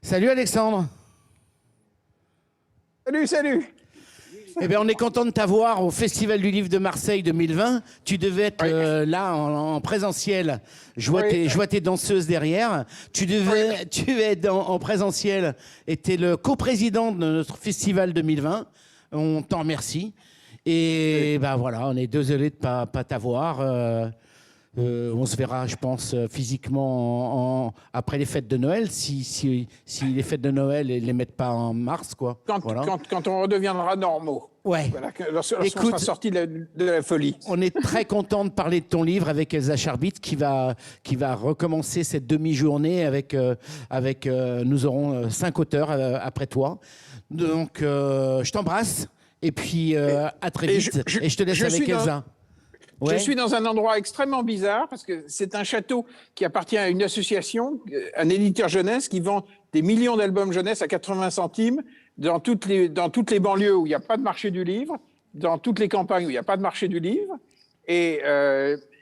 Salut Alexandre. Salut, salut. Eh bien, on est content de t'avoir au Festival du Livre de Marseille 2020. Tu devais être là en présentiel. Je vois tes danseuses derrière. Tu es en présentiel et tu es le coprésident de notre Festival 2020. On t'en remercie. Et ben voilà, on est désolé de ne pas t'avoir. On se verra, je pense, physiquement après les fêtes de Noël, si les fêtes de Noël ne les mettent pas en mars, quoi. Quand on redeviendra normaux. Ouais. Voilà, lorsqu'on sera sorti de la folie. On est très content de parler de ton livre avec Elsa Charbit qui va recommencer cette demi-journée avec nous aurons 5 auteurs après toi. Donc, je t'embrasse et puis à très vite. Et je te laisse avec Elsa. Je suis dans un endroit extrêmement bizarre parce que c'est un château qui appartient à une association, un éditeur jeunesse qui vend des millions d'albums jeunesse à 80 centimes dans toutes les banlieues où il n'y a pas de marché du livre, dans toutes les campagnes où il n'y a pas de marché du livre. Et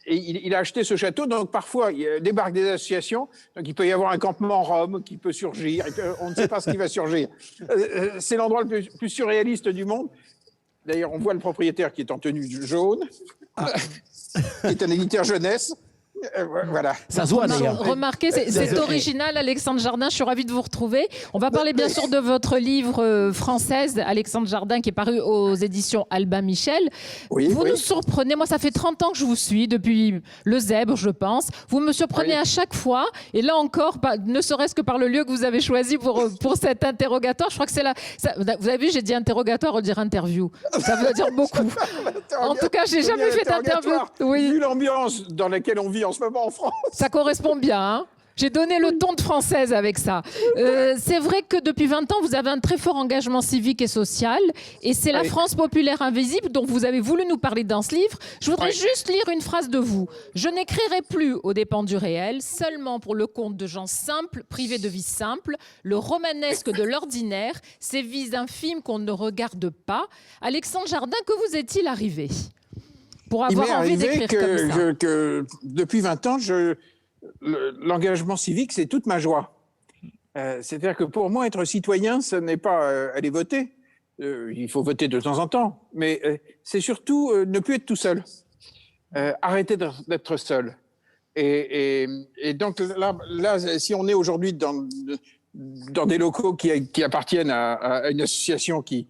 il a acheté ce château, donc parfois il débarque des associations, donc il peut y avoir un campement rome qui peut surgir, on ne sait pas ce qui va surgir. C'est l'endroit le plus surréaliste du monde. D'ailleurs, on voit le propriétaire qui est en tenue jaune, qui est un éditeur jeunesse. Voilà. Ça se voit d'ailleurs. Remarquez, c'est original, Alexandre Jardin. Je suis ravie de vous retrouver. On va parler bien sûr de votre livre française, Alexandre Jardin, qui est paru aux éditions Albin Michel. Vous nous surprenez. Moi, ça fait 30 ans que je vous suis, depuis Le Zèbre, je pense. Vous me surprenez à chaque fois. Et là encore, ne serait-ce que par le lieu que vous avez choisi pour cet interrogatoire. Je crois que c'est là. Vous avez vu, j'ai dit interrogatoire, on dirait interview. Ça veut dire beaucoup. En tout cas, j'ai jamais fait d'interview. Vu l'ambiance dans laquelle on vit en ce moment en France. Ça correspond bien, hein. J'ai donné le ton de française avec ça. C'est vrai que depuis 20 ans, vous avez un très fort engagement civique et social. Et c'est la France populaire invisible dont vous avez voulu nous parler dans ce livre. Je voudrais juste lire une phrase de vous. « Je n'écrirai plus aux dépens du réel, seulement pour le compte de gens simples, privés de vie simple, le romanesque de l'ordinaire, ces vies infimes qu'on ne regarde pas. » Alexandre Jardin, que vous est-il arrivé pour avoir envie d'écrire comme ça? Depuis 20 ans, l'engagement civique, c'est toute ma joie. C'est-à-dire que pour moi, être citoyen, ce n'est pas aller voter. Il faut voter de temps en temps. Mais c'est surtout ne plus être tout seul. Arrêter d'être seul. Et donc là, si on est aujourd'hui dans des locaux qui appartiennent à une association qui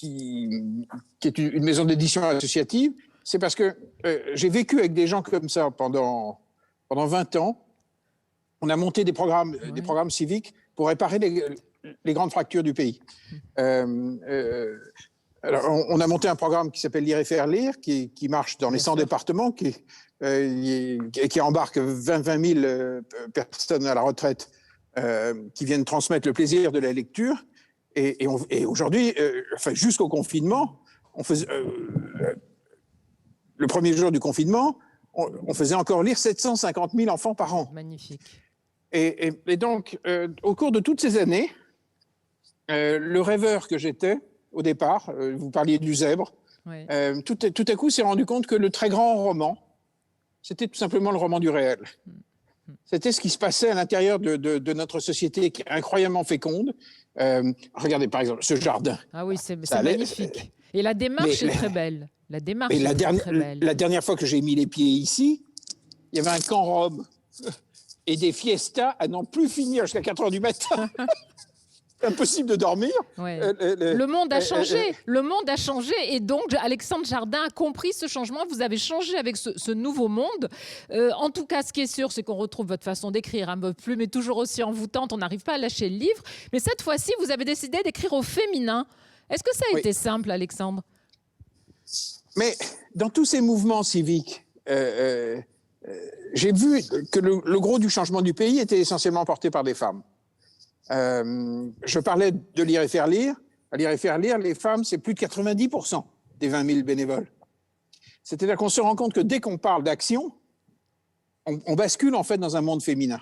est une maison d'édition associative, c'est parce que j'ai vécu avec des gens comme ça pendant 20 ans. On a monté des programmes civiques pour réparer les grandes fractures du pays. Alors, on a monté un programme qui s'appelle Lire et faire lire, qui marche dans les 100 départements, qui embarque 20 000 personnes à la retraite qui viennent transmettre le plaisir de la lecture. Et aujourd'hui, jusqu'au confinement, on faisait, le premier jour du confinement, on faisait encore lire 750 000 enfants par an. Magnifique. Et donc, au cours de toutes ces années, le rêveur que j'étais au départ, vous parliez du Zèbre, tout à coup s'est rendu compte que le très grand roman, c'était tout simplement le roman du réel. C'était ce qui se passait à l'intérieur de notre société qui est incroyablement féconde. Regardez par exemple ce jardin. Ah oui, c'est magnifique. Et la démarche est très belle. La démarche est très belle. La dernière fois que j'ai mis les pieds ici, il y avait un camp rome et des fiestas à n'en plus finir jusqu'à 4 heures du matin. Impossible de dormir. Le monde a changé. Le monde a changé. Et donc, Alexandre Jardin a compris ce changement. Vous avez changé avec ce nouveau monde. En tout cas, ce qui est sûr, c'est qu'on retrouve votre façon d'écrire, un peu plus, mais toujours aussi envoûtante. On n'arrive pas à lâcher le livre. Mais cette fois-ci, vous avez décidé d'écrire au féminin. Est-ce que ça a été simple, Alexandre? Mais dans tous ces mouvements civiques, j'ai vu que le gros du changement du pays était essentiellement porté par des femmes. Je parlais de Lire et faire lire. À Lire et faire lire, les femmes, c'est plus de 90% des 20 000 bénévoles. C'est-à-dire qu'on se rend compte que dès qu'on parle d'action, on bascule en fait dans un monde féminin.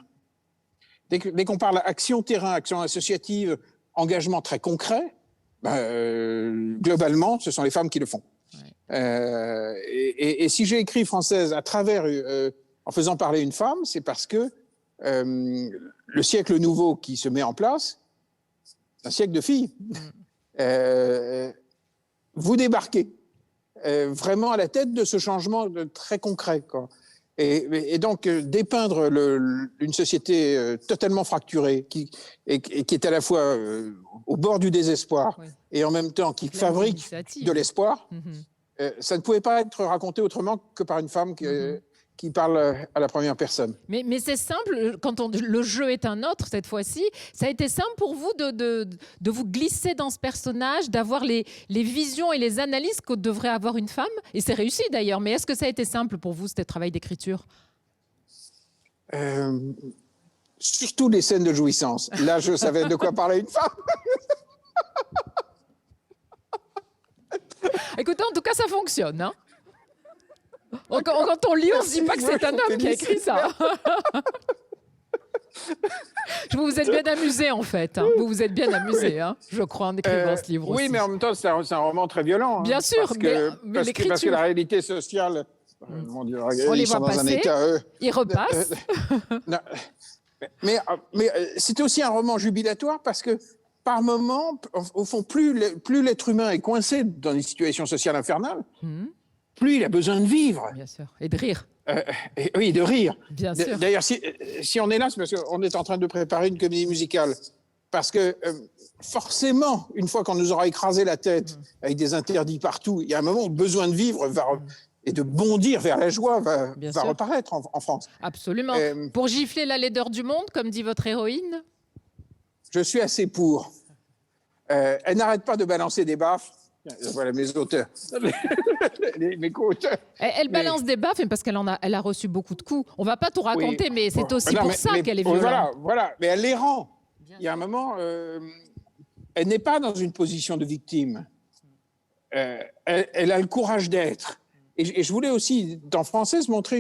Dès qu'on parle action terrain, action associative, engagement très concret, globalement, ce sont les femmes qui le font. Et si j'ai écrit Française à travers, en faisant parler une femme, c'est parce que le siècle nouveau qui se met en place, c'est un siècle de filles. Vous débarquez vraiment à la tête de ce changement très concret, quoi. Et donc, dépeindre une société totalement fracturée, qui est à la fois au bord du désespoir, Oui. et en même temps qui fabrique L'initiative. de l'espoir, Mhm. ça ne pouvait pas être raconté autrement que par une femme qui parle à la première personne. Mais c'est simple, quand le jeu est un autre cette fois-ci, ça a été simple pour vous de vous glisser dans ce personnage, d'avoir les visions et les analyses que devrait avoir une femme. Et c'est réussi d'ailleurs, mais est-ce que ça a été simple pour vous, ce travail d'écriture? Surtout les scènes de jouissance. Là, je savais de quoi parlait une femme. Écoutez, en tout cas, ça fonctionne. Hein, quand on lit, on ne se dit pas que c'est un homme qui a écrit ça. Vous vous êtes bien amusé, en fait. Hein. Vous vous êtes bien amusé, hein, je crois, en écrivant ce livre Oui, aussi. mais en même temps, c'est un roman très violent. Bien sûr, parce que, mais parce l'écriture... que la réalité sociale... Mon Dieu, On les ils sont voit dans un passer, état... ils repassent. Non, mais c'était aussi un roman jubilatoire parce que, par moments, au fond, plus l'être humain est coincé dans des situations sociales infernales, plus il a besoin de vivre. Bien sûr, et de rire. Oui, de rire. Bien sûr. D'ailleurs, si on est là, c'est parce qu'on est en train de préparer une comédie musicale. Parce que, forcément, une fois qu'on nous aura écrasé la tête avec des interdits partout, il y a un moment où le besoin de vivre et de bondir vers la joie va reparaître en France. Absolument. Pour gifler la laideur du monde, comme dit votre héroïne? Je suis assez pour. Elle n'arrête pas de balancer des baffes. Voilà mes auteurs, mes co-auteurs. Elle balance des baffes, mais parce qu'elle a reçu beaucoup de coups. On ne va pas tout raconter, mais c'est aussi pour ça qu'elle est violente. Voilà, mais elle les rend. Il y a un moment, elle n'est pas dans une position de victime. Elle a le courage d'être. Et je voulais aussi, dans Française, montrer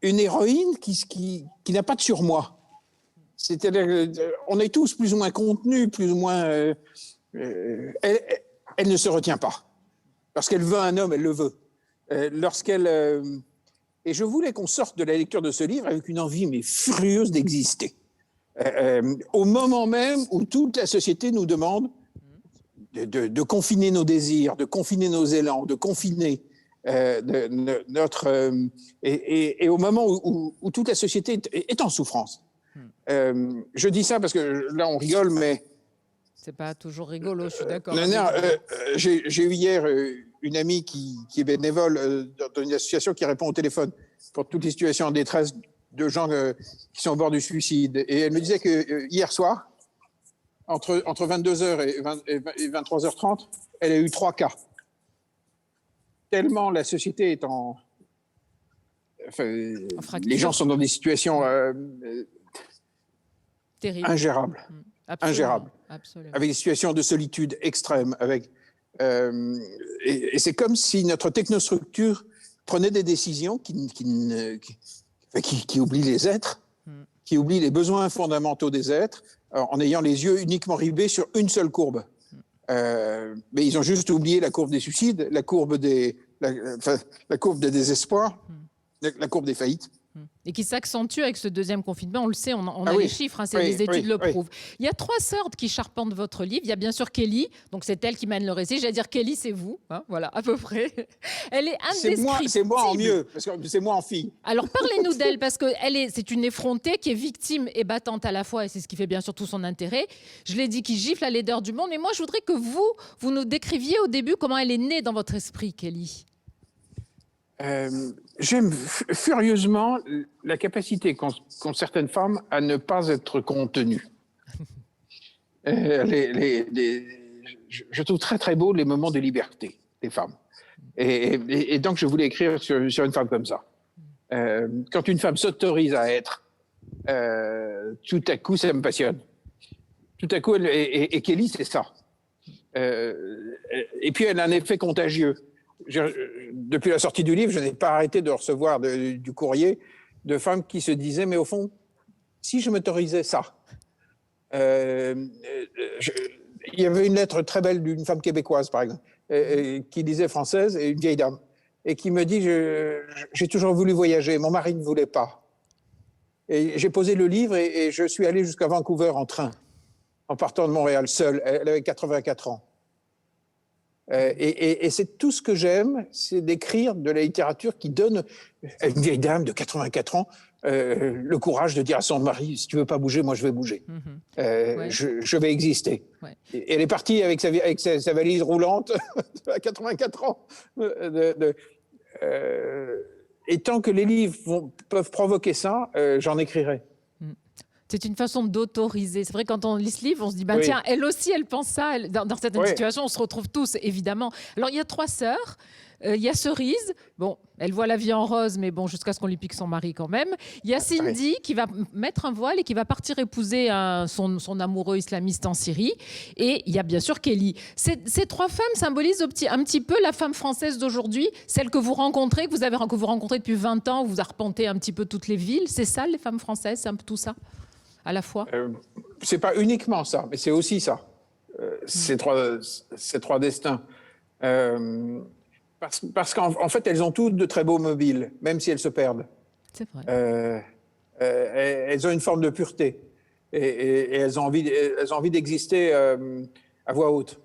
une héroïne qui n'a pas de surmoi. C'est-à-dire on est tous plus ou moins contenus, plus ou moins... Elle ne se retient pas. Lorsqu'elle veut un homme, elle le veut. Et je voulais qu'on sorte de la lecture de ce livre avec une envie mais furieuse d'exister. Au moment même où toute la société nous demande de confiner nos désirs, de confiner nos élans, de confiner notre... et au moment où toute la société est en souffrance. Je dis ça parce que là, on rigole, mais... C'est pas toujours rigolo, je suis d'accord. J'ai eu hier une amie qui est bénévole dans une association qui répond au téléphone pour toutes les situations en détresse de gens qui sont au bord du suicide. Et elle me disait que hier soir, entre 22h et 23h30, elle a eu 3 cas. Tellement la société est en... Enfin, les gens sont dans des situations ingérables. Absolument. Ingérables. Absolument. Avec des situations de solitude extrême. Et c'est comme si notre technostructure prenait des décisions qui oublient les êtres, qui oublient les besoins fondamentaux des êtres, en ayant les yeux uniquement rivés sur une seule courbe. Mais ils ont juste oublié la courbe des suicides, la courbe des désespoirs, la courbe des faillites. Et qui s'accentue avec ce deuxième confinement, on le sait, on a les chiffres, les études le prouvent. Il y a 3 sœurs qui charpentent votre livre. Il y a bien sûr Kelly, donc c'est elle qui mène le récit. J'allais dire Kelly, c'est vous, hein, voilà, à peu près. Elle est indescriptible. C'est moi en mieux, parce que c'est moi en fille. Alors parlez-nous d'elle, parce que c'est une effrontée qui est victime et battante à la fois, et c'est ce qui fait bien sûr tout son intérêt. Je l'ai dit, qui gifle la laideur du monde, mais moi je voudrais que vous nous décriviez au début comment elle est née dans votre esprit, Kelly. J'aime furieusement la capacité qu'ont certaines femmes à ne pas être contenues. Je trouve très très beau les moments de liberté des femmes. Et donc je voulais écrire sur une femme comme ça. Quand une femme s'autorise à être, tout à coup ça me passionne. Tout à coup, et Kelly, c'est ça. Et puis elle a un effet contagieux. Depuis la sortie du livre, je n'ai pas arrêté de recevoir du courrier de femmes qui se disaient, mais au fond, si je m'autorisais ça. Il y avait une lettre très belle d'une femme québécoise, par exemple, qui disait française, et une vieille dame, et qui me dit, j'ai toujours voulu voyager, mon mari ne voulait pas. Et j'ai posé le livre et je suis allé jusqu'à Vancouver en train, en partant de Montréal, seule. Elle avait 84 ans. Et c'est tout ce que j'aime, c'est d'écrire de la littérature qui donne à une vieille dame de 84 ans le courage de dire à son mari, si tu veux pas bouger, moi je vais bouger. Ouais. Je vais exister. Ouais. Et elle est partie avec sa valise roulante à 84 ans. Et tant que les livres peuvent provoquer ça, j'en écrirai. C'est une façon d'autoriser. C'est vrai, quand on lit ce livre, on se dit, bah, Oui. tiens, elle aussi, elle pense ça. Dans certaines Oui. situations, on se retrouve tous, évidemment. Alors, il y a 3 sœurs. Il y a Cerise. Bon, elle voit la vie en rose, mais bon, jusqu'à ce qu'on lui pique son mari quand même. Il y a Cindy qui va mettre un voile et qui va partir épouser son amoureux islamiste en Syrie. Et il y a bien sûr Kelly. Ces 3 femmes symbolisent un petit peu la femme française d'aujourd'hui, celle que vous rencontrez, que vous rencontrez depuis 20 ans, vous arpentez un petit peu toutes les villes. C'est ça, les femmes françaises, c'est un peu tout ça à la fois. C'est pas uniquement ça, mais c'est aussi ça. Ces trois destins. Parce qu'en fait, elles ont toutes de très beaux mobiles, même si elles se perdent. C'est vrai. Elles ont une forme de pureté et elles ont envie d'exister à voix haute.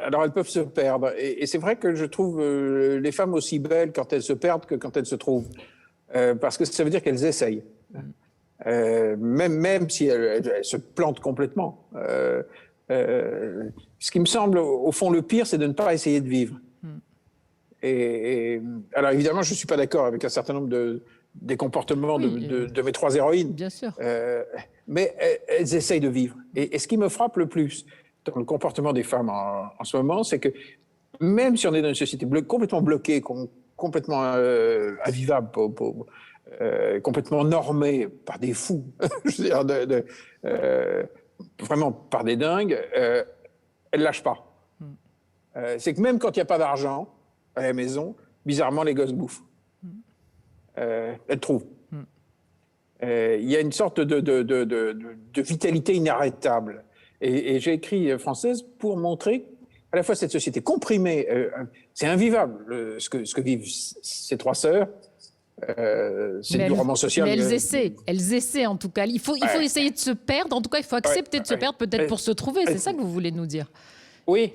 Alors elles peuvent se perdre. Et c'est vrai que je trouve les femmes aussi belles quand elles se perdent que quand elles se trouvent. Parce que ça veut dire qu'elles essayent. Même si elles se plantent complètement. Ce qui me semble, au fond, le pire, c'est de ne pas essayer de vivre. Alors évidemment, je ne suis pas d'accord avec un certain nombre des comportements de mes 3 héroïnes. Bien sûr. Mais elles essayent de vivre. Et ce qui me frappe le plus dans le comportement des femmes en ce moment, c'est que même si on est dans une société complètement bloquée, complètement invivable, complètement normée par des fous, je veux dire, vraiment par des dingues, elles ne lâchent pas. C'est que même quand il n'y a pas d'argent à la maison, bizarrement, les gosses bouffent. Elles trouvent. Il y a une sorte de vitalité inarrêtable. Et j'ai écrit Française pour montrer à la fois cette société comprimée, c'est invivable ce que vivent ces 3 sœurs. C'est du roman social. Mais elles essaient en tout cas. Il faut essayer de se perdre. En tout cas, il faut accepter de se perdre peut-être pour se trouver. C'est ça que vous voulez nous dire. Oui,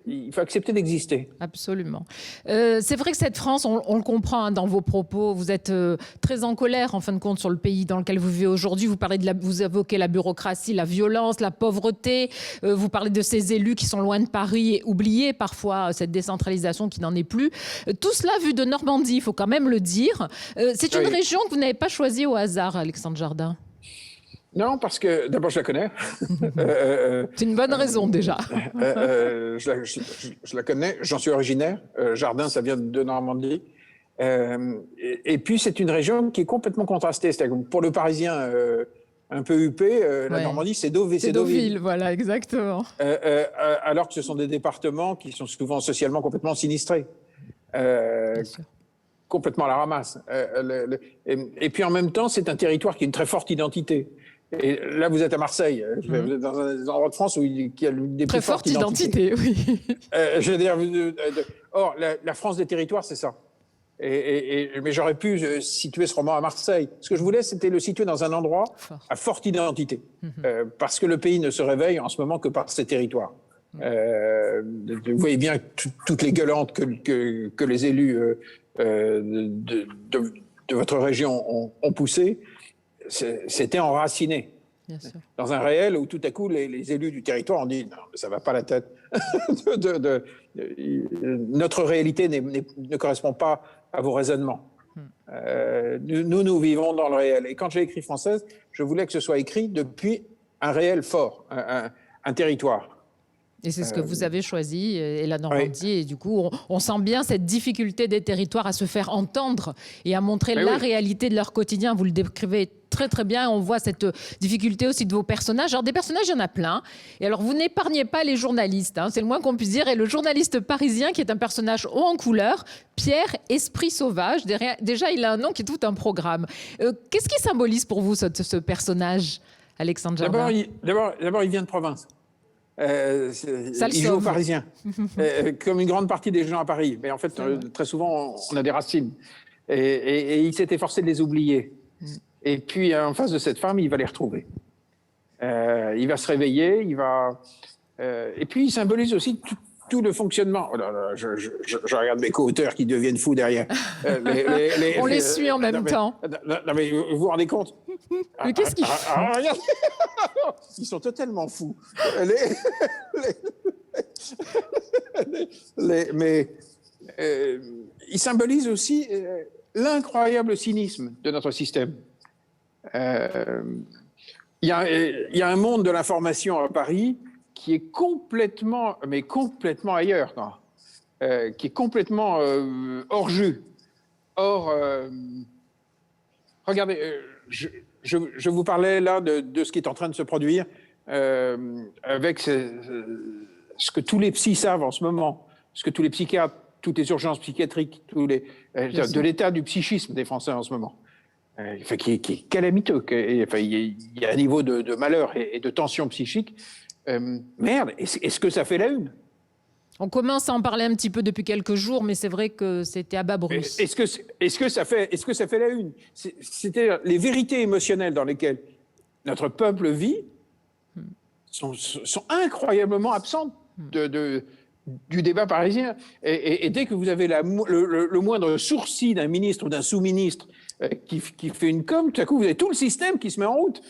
il faut accepter d'exister. Absolument. C'est vrai que cette France, on le comprend hein, dans vos propos, vous êtes très en colère en fin de compte sur le pays dans lequel vous vivez aujourd'hui. Vous évoquez la bureaucratie, la violence, la pauvreté. Vous parlez de ces élus qui sont loin de Paris et oubliés parfois cette décentralisation qui n'en est plus. Tout cela vu de Normandie, il faut quand même le dire. C'est une région que vous n'avez pas choisie au hasard, Alexandre Jardin. Non, parce que d'abord je la connais. C'est une bonne raison déjà. Je la connais, j'en suis originaire. Jardin, ça vient de Normandie. Et puis c'est une région qui est complètement contrastée. C'est-à-dire que pour le Parisien un peu huppé, la Normandie, c'est Deauville. C'est Deauville, voilà, exactement. Alors que ce sont des départements qui sont souvent socialement complètement sinistrés. Complètement à la ramasse. Et puis en même temps, c'est un territoire qui a une très forte identité. Et là, vous êtes à Marseille. Vous êtes dans un endroit de France où il y a des très plus fortes forte identité, oui. Je veux dire, or, la France des territoires, c'est ça. Mais j'aurais pu situer ce roman à Marseille. Ce que je voulais, c'était le situer dans un endroit à forte identité. Parce que le pays ne se réveille en ce moment que par ses territoires. Vous voyez bien toutes les gueulantes que les élus de votre région ont poussées. C'était enraciné dans un réel où tout à coup les élus du territoire ont dit non, mais ça va pas la tête. Notre réalité ne correspond pas à vos raisonnements. Nous vivons dans le réel. Et quand j'ai écrit Française, je voulais que ce soit écrit depuis un réel fort, un territoire. Et c'est ce que vous avez choisi, et la Normandie. Et du coup, on sent bien cette difficulté des territoires à se faire entendre et à montrer la réalité de leur quotidien. Vous le décrivez très très bien. On voit cette difficulté aussi de vos personnages. Alors des personnages, il y en a plein. Et alors vous n'épargnez pas les journalistes, hein, c'est le moins qu'on puisse dire. Et le journaliste parisien qui est un personnage haut en couleur, Pierre Esprit Sauvage. Déjà, il a un nom qui est tout un programme. Qu'est-ce qui symbolise pour vous ce personnage, Alexandre Jardin ? D'abord, il vient de province. Il joue au Parisien, comme une grande partie des gens à Paris. Mais en fait, très souvent, on a des racines. Et il s'est efforcé de les oublier. Et puis, en face de cette femme, il va les retrouver. Il va se réveiller, et puis il symbolise aussi tout le fonctionnement. Oh là là, je regarde mes co-auteurs qui deviennent fous derrière. On les suit en même temps. Non, mais vous vous rendez compte? Mais qu'est-ce qu'ils font? Regarde. Ils sont totalement fous. Mais ils symbolisent aussi l'incroyable cynisme de notre système. Il y a un monde de l'information à Paris qui est complètement ailleurs, quoi. Qui est complètement hors jeu. Or, regardez, je vous parlais là de ce qui est en train de se produire avec ce que tous les psys savent en ce moment, ce que tous les psychiatres, toutes les urgences psychiatriques, de l'état du psychisme des Français en ce moment. Qui est calamiteux. Il y a un niveau de malheur et de tension psychique. Merde, est-ce que ça fait la une? On commence à en parler un petit peu depuis quelques jours, mais c'est vrai que c'était à bas bruit. Est-ce que ça fait la une? C'était les vérités émotionnelles dans lesquelles notre peuple vit sont incroyablement absentes du débat parisien. Et dès que vous avez le moindre sourcil d'un ministre ou d'un sous-ministre qui fait une com, tout à coup, vous avez tout le système qui se met en route.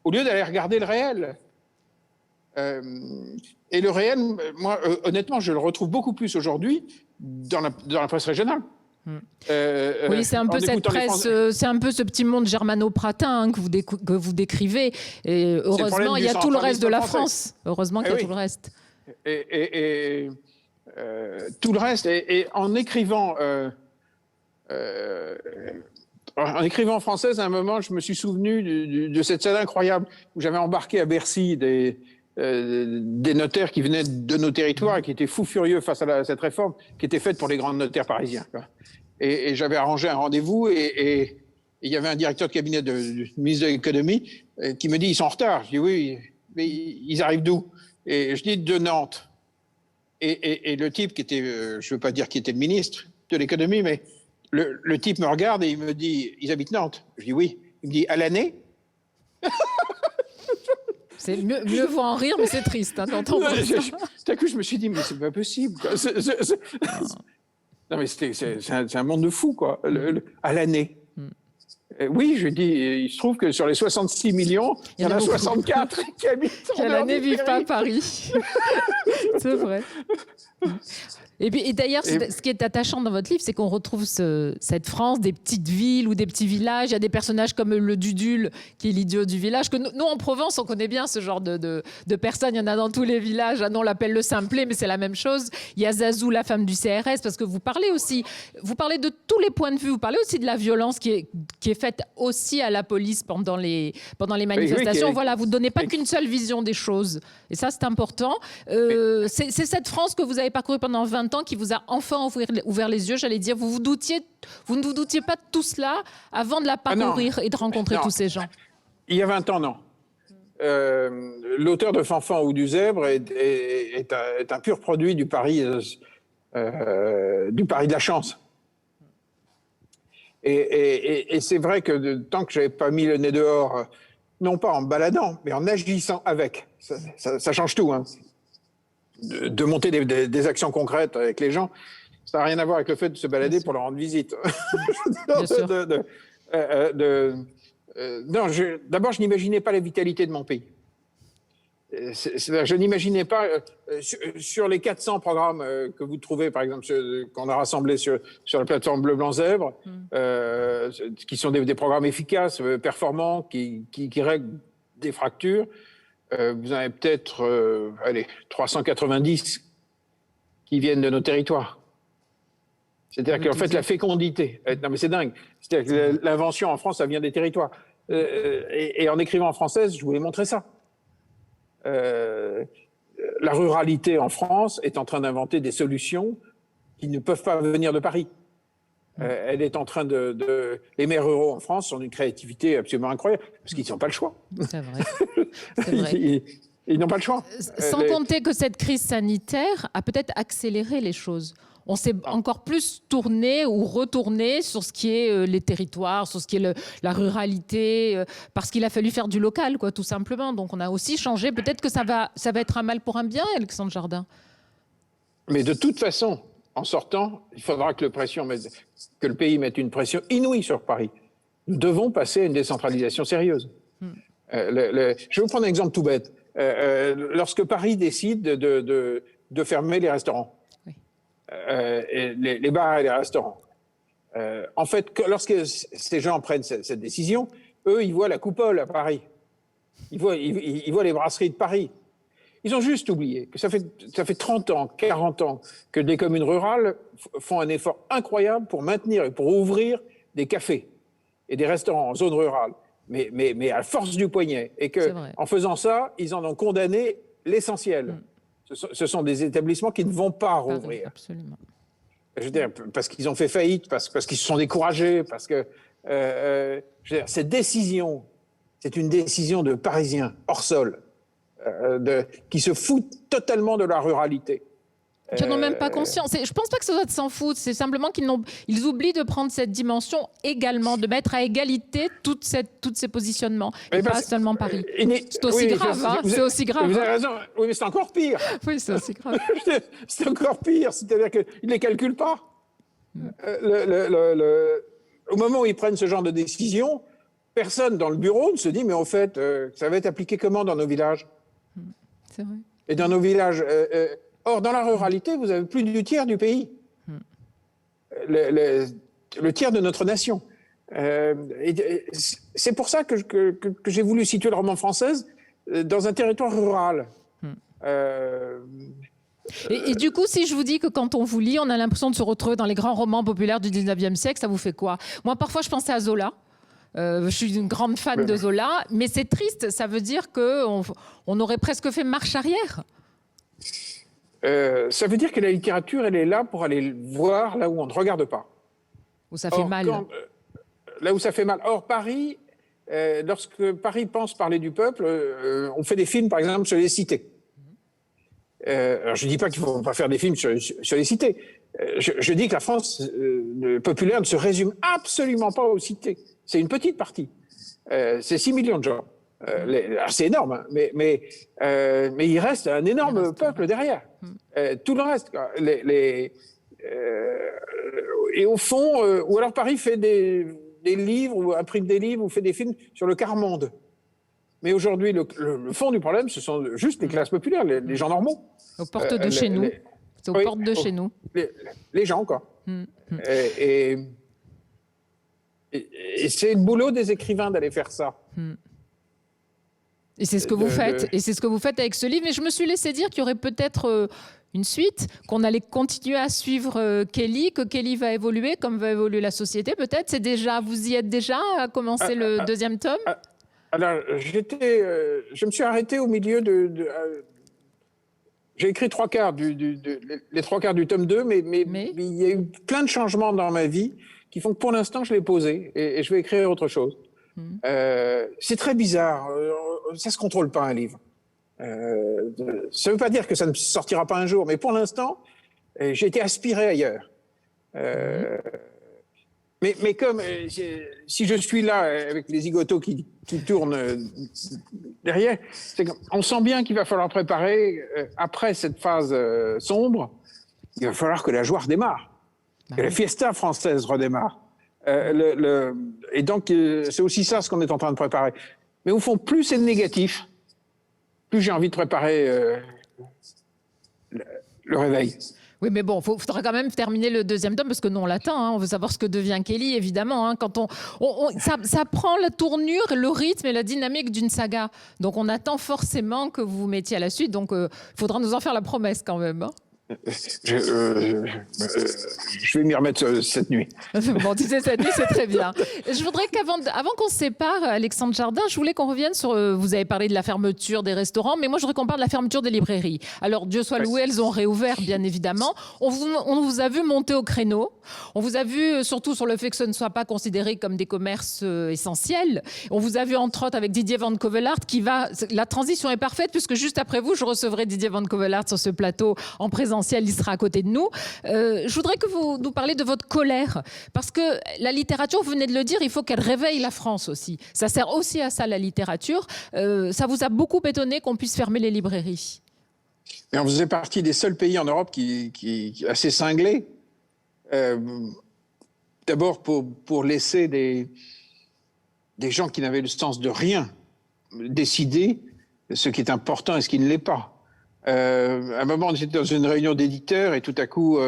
Au lieu d'aller regarder le réel. Et le réel, moi, honnêtement, je le retrouve beaucoup plus aujourd'hui dans la presse régionale. Oui, c'est un peu cette presse, c'est un peu ce petit monde germano-pratin que vous décrivez. Et heureusement, il y a tout le reste de la France. Heureusement qu'il y a tout le reste. Tout le reste. Et en écrivant française, à un moment, je me suis souvenu de cette scène incroyable où j'avais embarqué à Bercy des notaires qui venaient de nos territoires et qui étaient fous furieux face à cette réforme qui était faite pour les grands notaires parisiens, quoi. Et j'avais arrangé un rendez-vous et il y avait un directeur de cabinet du ministre de l'économie qui me dit ils sont en retard. Je dis oui, mais ils arrivent d'où? Et je dis de Nantes. Et le type qui était, je veux pas dire qui était le ministre de l'économie, mais le type me regarde et il me dit ils habitent Nantes. Je dis oui. Il me dit à l'année. C'est mieux vaut en rire, mais c'est triste d'entendre ça. Tout à coup, je me suis dit, mais c'est pas possible, quoi. Non, mais c'est un monde de fous, quoi. À l'année. Oui, je dis, il se trouve que sur les 66 millions, il y en a 64 qui habitent en l'année vivent pas à Paris. C'est vrai. Et d'ailleurs, ce qui est attachant dans votre livre, c'est qu'on retrouve cette France des petites villes ou des petits villages. Il y a des personnages comme le Dudule, qui est l'idiot du village, que nous, en Provence, on connaît bien ce genre de personnes. Il y en a dans tous les villages. Ah non, on l'appelle le simplet, mais c'est la même chose. Il y a Zazou, la femme du CRS, parce que vous parlez de tous les points de vue. Vous parlez aussi de la violence qui est faite aussi à la police pendant les manifestations. Oui, voilà, vous ne donnez pas qu'une seule vision des choses. Et ça, c'est important. C'est cette France que vous avez parcourue pendant 20 ans qui vous a enfin ouvert les yeux, j'allais dire. Vous ne vous doutiez pas de tout cela avant de la parcourir et de rencontrer tous ces gens? Il y a 20 ans, non. L'auteur de Fanfan ou du Zèbre est un pur produit du pari de la chance. Et c'est vrai que tant que je n'avais pas mis le nez dehors, non pas en me baladant, mais en agissant avec, ça change tout, hein. De monter des actions concrètes avec les gens, ça n'a rien à voir avec le fait de se balader pour leur rendre visite. Bien sûr. D'abord, je n'imaginais pas la vitalité de mon pays. Je n'imaginais pas, sur les 400 programmes que vous trouvez, par exemple, qu'on a rassemblés sur la plateforme Bleu Blanc Zèbre, qui sont des programmes efficaces, performants, qui règlent des fractures. Vous en avez peut-être 390 qui viennent de nos territoires. C'est-à-dire qu'en fait, la fécondité... Non, mais c'est dingue. C'est-à-dire que l'invention en France, ça vient des territoires. Et en écrivant en française, je voulais montrer ça. La ruralité en France est en train d'inventer des solutions qui ne peuvent pas venir de Paris. Elle est en train les maires ruraux en France ont une créativité absolument incroyable, parce qu'ils n'ont pas le choix. C'est vrai. C'est vrai. Ils n'ont pas le choix. Sans compter que cette crise sanitaire a peut-être accéléré les choses. On s'est encore plus tourné ou retourné sur ce qui est les territoires, sur ce qui est la ruralité, parce qu'il a fallu faire du local, quoi, tout simplement. Donc on a aussi changé. Peut-être que ça va être un mal pour un bien, Alexandre Jardin. Mais de toute façon, en sortant, il faudra que le pays mette une pression inouïe sur Paris. Nous devons passer à une décentralisation sérieuse. Je vais vous prendre un exemple tout bête. Lorsque Paris décide de fermer les restaurants, et les bars et les restaurants, en fait, lorsque ces gens prennent cette décision, eux, ils voient la coupole à Paris. Ils voient les brasseries de Paris. Ils ont juste oublié que ça fait 30 ans, 40 ans que des communes rurales font un effort incroyable pour maintenir et pour ouvrir des cafés et des restaurants en zone rurale, mais à force du poignet. Et qu'en faisant ça, ils en ont condamné l'essentiel. Ce sont des établissements qui ne vont pas rouvrir. Absolument. Je veux dire, parce qu'ils ont fait faillite, parce qu'ils se sont découragés, parce que cette décision, c'est une décision de Parisiens hors sol, qui se foutent totalement de la ruralité. Qui n'en ont même pas conscience. Je ne pense pas que ça doit s'en foutre. C'est simplement qu'ils oublient de prendre cette dimension également, de mettre à égalité tous ces positionnements. Et pas seulement Paris. C'est aussi grave. C'est aussi grave. Vous avez raison. Oui, mais c'est encore pire. Oui, c'est aussi grave. C'est encore pire. C'est-à-dire qu'ils ne les calculent pas. Au moment où ils prennent ce genre de décision, personne dans le bureau ne se dit, mais en fait, ça va être appliqué comment dans nos villages? C'est vrai. Et dans nos villages... Or, dans la ruralité, vous avez plus du tiers du pays. Le tiers de notre nation. C'est pour ça que j'ai voulu situer le roman française dans un territoire rural. Et du coup, si je vous dis que quand on vous lit, on a l'impression de se retrouver dans les grands romans populaires du 19e siècle, ça vous fait quoi? Moi, parfois, je pensais à Zola. Je suis une grande fan de Zola, mais c'est triste. Ça veut dire qu'on aurait presque fait marche arrière. Ça veut dire que la littérature, elle est là pour aller voir là où on ne regarde pas. Où ça fait mal. Là où ça fait mal. Or, Paris, lorsque Paris pense parler du peuple, on fait des films, par exemple, sur les cités. Alors, je ne dis pas qu'il ne faut pas faire des films sur les cités. Je dis que la France populaire ne se résume absolument pas aux cités. C'est une petite partie. C'est 6 millions de gens. C'est énorme, hein, mais il reste un énorme peuple derrière. Tout le reste. Et au fond, ou alors Paris fait des livres, ou imprime des livres, ou fait des films sur le quart monde. Mais aujourd'hui, le fond du problème, ce sont juste les classes populaires, les gens normaux. Aux portes de chez nous. C'est aux portes de chez nous. Les gens, quoi. Et c'est le boulot des écrivains d'aller faire ça. Et c'est ce que vous faites. Et c'est ce que vous faites avec ce livre. Mais je me suis laissé dire qu'il y aurait peut-être une suite, qu'on allait continuer à suivre Kelly, que Kelly va évoluer, comme va évoluer la société. Peut-être, c'est déjà, vous y êtes déjà à commencer le deuxième tome. Alors, je me suis arrêté au milieu j'ai écrit les 3/4 du tome 2, mais il y a eu plein de changements dans ma vie qui font que pour l'instant, je l'ai posé et je vais écrire autre chose. C'est très bizarre. Ça ne se contrôle pas, un livre. Ça ne veut pas dire que ça ne sortira pas un jour, mais pour l'instant, j'ai été aspiré ailleurs. Mais comme si je suis là avec les zigotos qui tournent derrière, on sent bien qu'il va falloir préparer, après cette phase sombre, il va falloir que la joie redémarre, que la fiesta française redémarre. Et donc, c'est aussi ça ce qu'on est en train de préparer. Mais au fond, plus c'est négatif, plus j'ai envie de préparer le réveil. Oui, mais bon, il faudra quand même terminer le deuxième tome parce que nous, on l'attend. Hein, on veut savoir ce que devient Kelly, évidemment. Hein, quand ça prend la tournure, le rythme et la dynamique d'une saga. Donc, on attend forcément que vous vous mettiez à la suite. Donc, il faudra nous en faire la promesse quand même. Hein. Je vais m'y remettre cette nuit. Bon, tu sais, cette nuit, c'est très bien. Je voudrais avant qu'on se sépare, Alexandre Jardin, je voulais qu'on revienne sur... vous avez parlé de la fermeture des restaurants, mais moi, je voudrais qu'on parle de la fermeture des librairies. Alors, Dieu soit loué, elles ont réouvert, bien évidemment. On vous a vu monter au créneau. On vous a vu, surtout sur le fait que ce ne soit pas considéré comme des commerces essentiels. On vous a vu, entre autres, avec Didier Van Covelart, qui va... La transition est parfaite, puisque juste après vous, je recevrai Didier Van Covelart sur ce plateau en présentiel. Il sera à côté de nous. Je voudrais que vous nous parliez de votre colère, parce que la littérature, vous venez de le dire, il faut qu'elle réveille la France aussi. Ça sert aussi à ça, la littérature. Ça vous a beaucoup étonné qu'on puisse fermer les librairies? Mais on faisait partie des seuls pays en Europe qui assez cinglés. D'abord pour laisser des gens qui n'avaient le sens de rien décider ce qui est important et ce qui ne l'est pas. À un moment, on était dans une réunion d'éditeurs et tout à coup,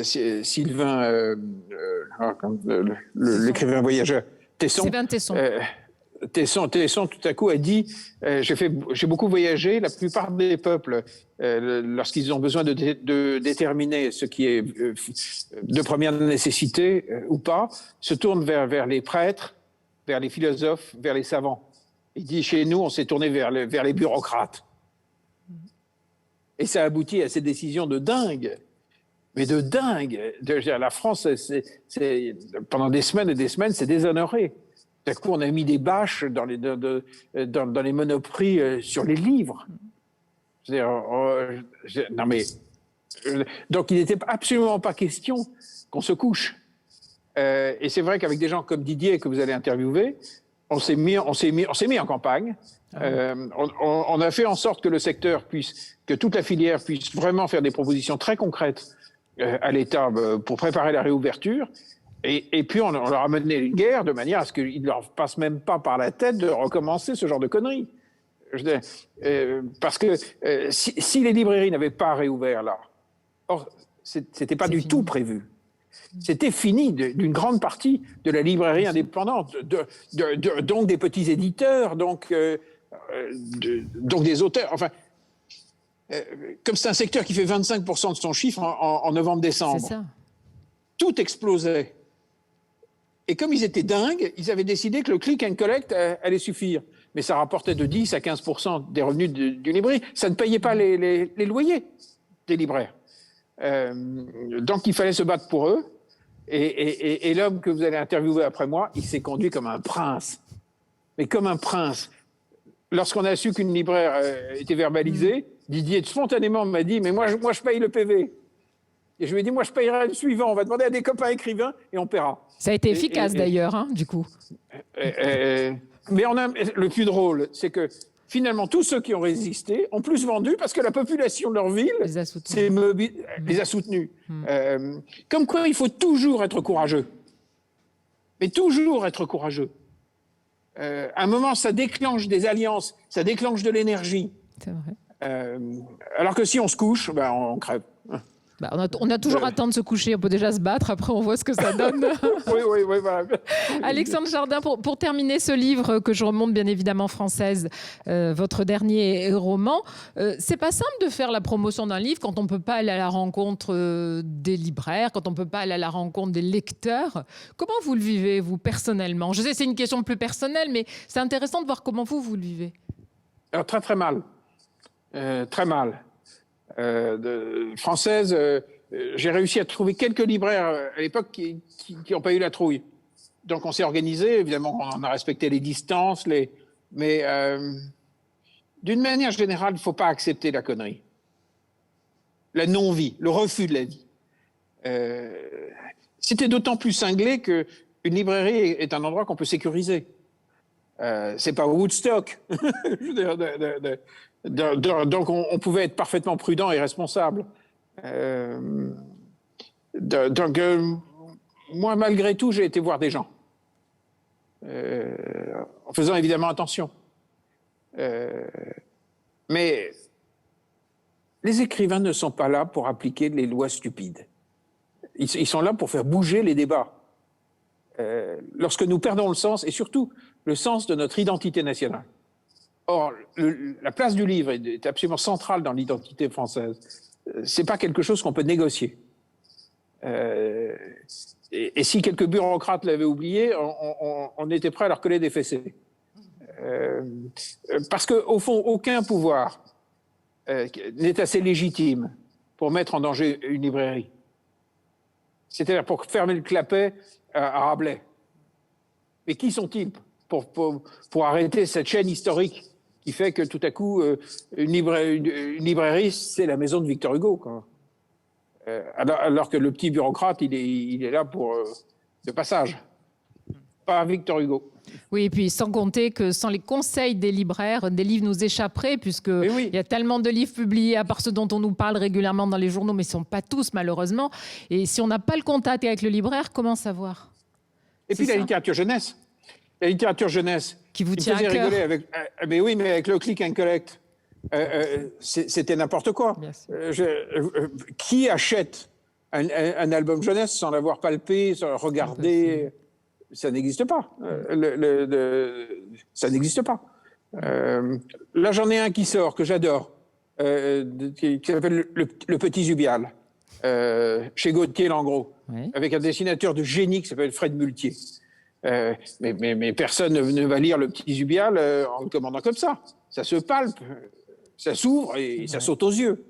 Sylvain, l'écrivain voyageur, Tesson, Sylvain Tesson. Tesson, tout à coup, a dit j'ai beaucoup voyagé. La plupart des peuples, lorsqu'ils ont besoin de déterminer ce qui est de première nécessité ou pas, se tournent vers les prêtres, vers les philosophes, vers les savants. Il dit chez nous, on s'est tourné vers les bureaucrates. Et ça aboutit à ces décisions de dingue. Mais de dingue. La France, pendant des semaines et des semaines, c'est déshonoré. D'un coup, on a mis des bâches dans les monoprix sur les livres. Non mais, donc, il n'était absolument pas question qu'on se couche. Et c'est vrai qu'avec des gens comme Didier, que vous allez interviewer, on s'est mis en campagne. On a fait en sorte que le secteur que toute la filière puisse vraiment faire des propositions très concrètes à l'État pour préparer la réouverture. Et puis on leur a mené une guerre de manière à ce qu'il ne leur passe même pas par la tête de recommencer ce genre de conneries. Parce que si les librairies n'avaient pas réouvert là, or c'était pas du tout prévu. C'était fini d'une grande partie de la librairie indépendante, donc des petits éditeurs, donc des auteurs. Enfin, comme c'est un secteur qui fait 25% de son chiffre en novembre-décembre, tout explosait. Et comme ils étaient dingues, ils avaient décidé que le click and collect allait suffire. Mais ça rapportait de 10 à 15% des revenus du libraire. Ça ne payait pas les loyers des libraires. Donc il fallait se battre pour eux. Et l'homme que vous allez interviewer après moi, il s'est conduit comme un prince. Mais comme un prince. Lorsqu'on a su qu'une libraire était verbalisée, Didier spontanément m'a dit « Mais moi, je paye le PV ». Et je lui ai dit « Moi, je payerai le suivant. On va demander à des copains écrivains et on paiera ». Ça a été efficace d'ailleurs, hein, du coup. Mais le plus drôle, c'est que finalement, tous ceux qui ont résisté ont plus vendu parce que la population de leur ville les a soutenus. Comme quoi, il faut toujours être courageux. Mais toujours être courageux. À un moment, ça déclenche des alliances, ça déclenche de l'énergie. C'est vrai. Alors que si on se couche, ben, on crève. Bah, on a toujours à temps de se coucher, on peut déjà se battre, après on voit ce que ça donne. Oui, voilà. Alexandre Jardin, pour terminer ce livre que je remonte bien évidemment Française, votre dernier roman, c'est pas simple de faire la promotion d'un livre quand on ne peut pas aller à la rencontre des libraires, quand on ne peut pas aller à la rencontre des lecteurs. Comment vous le vivez, vous, personnellement? Je sais c'est une question plus personnelle, mais c'est intéressant de voir comment vous le vivez. Alors, très mal. Très mal. Française, j'ai réussi à trouver quelques libraires à l'époque qui n'ont pas eu la trouille. Donc on s'est organisé, évidemment on a respecté les distances, mais d'une manière générale, il ne faut pas accepter la connerie. La non-vie, le refus de la vie. C'était d'autant plus cinglé qu'une librairie est un endroit qu'on peut sécuriser. C'est pas Woodstock. Donc on pouvait être parfaitement prudent et responsable. Moi, malgré tout, j'ai été voir des gens. En faisant évidemment attention. Mais les écrivains ne sont pas là pour appliquer les lois stupides. Ils sont là pour faire bouger les débats. Lorsque nous perdons le sens, et surtout le sens de notre identité nationale. Or, la place du livre est absolument centrale dans l'identité française. c'est pas quelque chose qu'on peut négocier. Et si quelques bureaucrates l'avaient oublié, on était prêt à leur coller des fessées. Parce qu'au fond, aucun pouvoir n'est assez légitime pour mettre en danger une librairie. C'est-à-dire pour fermer le clapet à Rabelais. Mais qui sont-ils pour arrêter cette chaîne historique qui fait que tout à coup, une librairie, c'est la maison de Victor Hugo, quoi. Alors que le petit bureaucrate, il est là pour de passage, pas Victor Hugo. Oui, et puis sans compter que sans les conseils des libraires, des livres nous échapperaient, puisque il y a tellement de livres publiés, à part ceux dont on nous parle régulièrement dans les journaux, mais ce ne sont pas tous, malheureusement. Et si on n'a pas le contact avec le libraire, comment savoir? Et puis la littérature jeunesse. La littérature jeunesse. Qui vous tient à cœur. Rigoler avec, mais oui, mais avec le click and collect. C'était n'importe quoi. Qui achète un album jeunesse sans l'avoir palpé, sans le regarder? Ça n'existe pas. Ça n'existe pas. Là, j'en ai un qui sort, que j'adore, qui s'appelle Le Petit Zubial, chez Gauthier Langros, avec un dessinateur de génie qui s'appelle Fred Muletier. Mais personne ne va lire Le Petit Zubial en le commandant comme ça. Ça se palpe. Ça s'ouvre et ça saute aux yeux.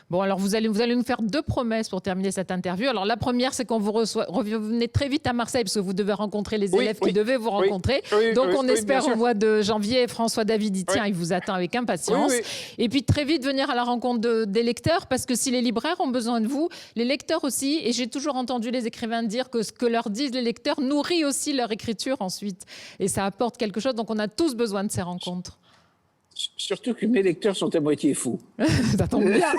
Bon, alors vous allez nous faire 2 promesses pour terminer cette interview. Alors la première, c'est qu'on vous revenez très vite à Marseille parce que vous devez rencontrer les élèves qui devaient vous rencontrer. Donc on espère au mois de janvier, François David y tient, il vous attend avec impatience. Et puis très vite venir à la rencontre des lecteurs, parce que si les libraires ont besoin de vous, les lecteurs aussi, et j'ai toujours entendu les écrivains dire que ce que leur disent les lecteurs nourrit aussi leur écriture ensuite. Et ça apporte quelque chose, donc on a tous besoin de ces rencontres. Surtout que mes lecteurs sont à moitié fous. Ça tombe bien.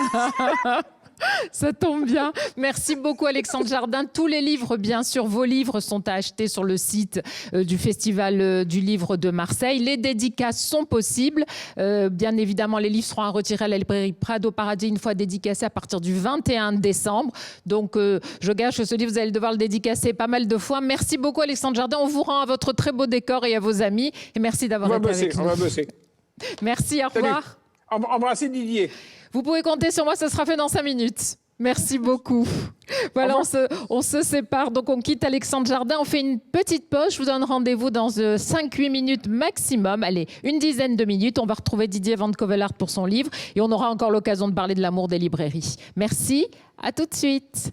Ça tombe bien. Merci beaucoup Alexandre Jardin. Tous les livres, bien sûr, vos livres sont à acheter sur le site du Festival du Livre de Marseille. Les dédicaces sont possibles. Bien évidemment, les livres seront à retirer à la librairie Prado Paradis une fois dédicacés à partir du 21 décembre. Donc, je gage que ce livre, vous allez devoir le dédicacer pas mal de fois. Merci beaucoup Alexandre Jardin. On vous rend à votre très beau décor et à vos amis. Et merci d'avoir été avec nous. On va bosser. Merci, au revoir. Embrassez Didier. Vous pouvez compter sur moi, ça sera fait dans 5 minutes. Merci beaucoup. Voilà, on se sépare, donc on quitte Alexandre Jardin, on fait une petite pause. Je vous donne rendez-vous dans 5-8 minutes maximum. Allez, une dizaine de minutes. On va retrouver Didier Van Covelart pour son livre et on aura encore l'occasion de parler de l'amour des librairies. Merci, à tout de suite.